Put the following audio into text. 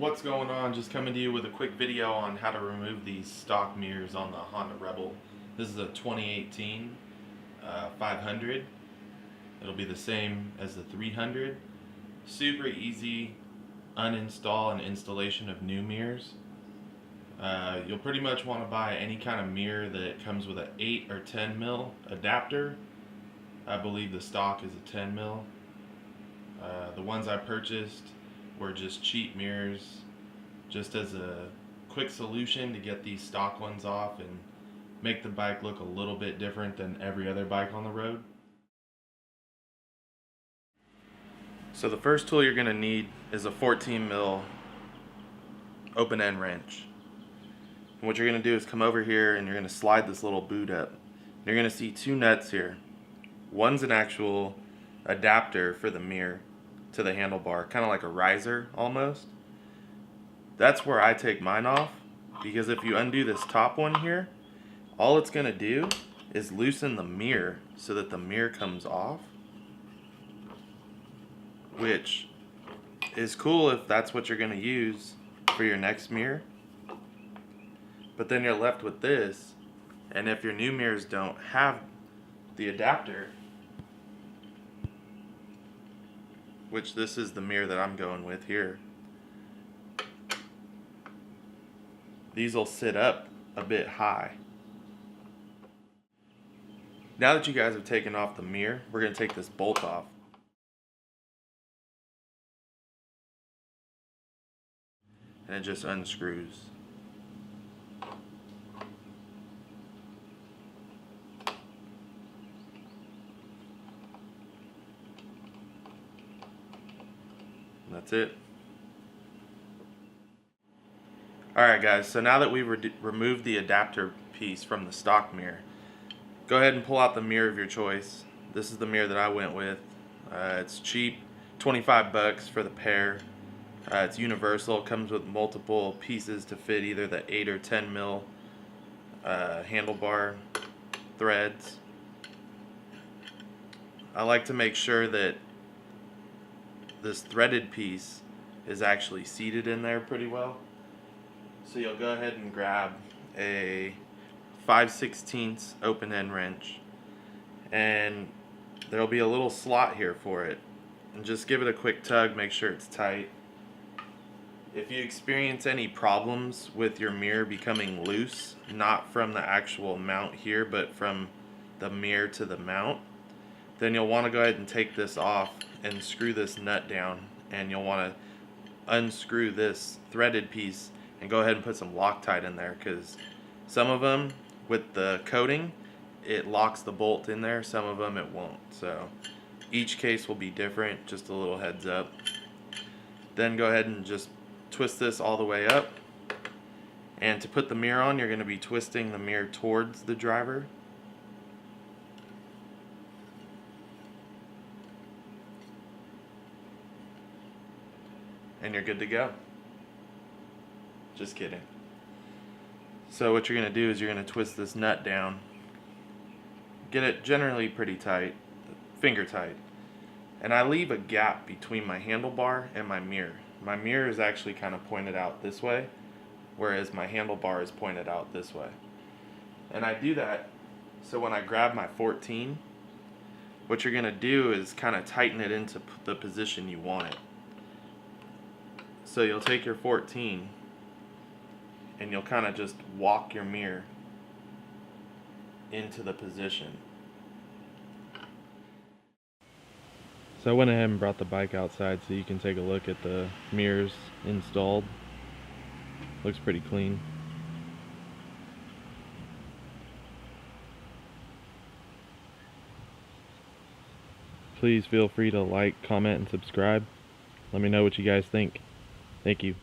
What's going on? Just coming to you with a quick video on how to remove these stock mirrors on the Honda Rebel. This is a 2018 500. It'll be the same as the 300. Super easy uninstall and installation of new mirrors. You'll pretty much want to buy any kind of mirror that comes with an 8 or 10 mil adapter. I believe the stock is a 10 mil. The ones I purchased were just cheap mirrors, just as a quick solution to get these stock ones off and make the bike look a little bit different than every other bike on the road. So the first tool you're going to need is a 14 mil open end wrench. And what you're going to do is come over here and you're going to slide this little boot up. You're going to see two nuts here. One's an actual adapter for the mirror to the handlebar, kind of like a riser almost. That's where I take mine off, because if you undo this top one here, all it's going to do is loosen the mirror so that the mirror comes off, which is cool if that's what you're going to use for your next mirror. But then you're left with this, and if your new mirrors don't have the adapter, which this is the mirror that I'm going with here, these will sit up a bit high. Now that you guys have taken off the mirror, we're going to take this bolt off. And it just unscrews. And that's it. Alright guys, so now that we've removed the adapter piece from the stock mirror, go ahead and pull out the mirror of your choice. This is the mirror that I went with. It's cheap, 25 bucks for the pair. It's universal, comes with multiple pieces to fit either the 8 or 10 mil handlebar threads. I like to make sure that this threaded piece is actually seated in there pretty well. So you'll go ahead and grab a 5/16 open end wrench, and there'll be a little slot here for it, and just give it a quick tug, make sure it's tight. If you experience any problems with your mirror becoming loose, not from the actual mount here but from the mirror to the mount, then you'll want to go ahead and take this off and screw this nut down, and you'll want to unscrew this threaded piece and go ahead and put some Loctite in there, because some of them with the coating it locks the bolt in there, some of them it won't. So each case will be different, just a little heads up. Then go ahead and just twist this all the way up, and to put the mirror on you're going to be twisting the mirror towards the driver. And you're good to go. Just kidding. So what you're going to do is you're going to twist this nut down. Get it generally pretty tight, finger tight. And I leave a gap between my handlebar and my mirror. My mirror is actually kind of pointed out this way, whereas my handlebar is pointed out this way. And I do that so when I grab my 14, what you're going to do is kind of tighten it into the position you want it. So you'll take your 14 and you'll kind of just walk your mirror into the position. So I went ahead and brought the bike outside so you can take a look at the mirrors installed. Looks pretty clean. Please feel free to like, comment, and subscribe. Let me know what you guys think. Thank you.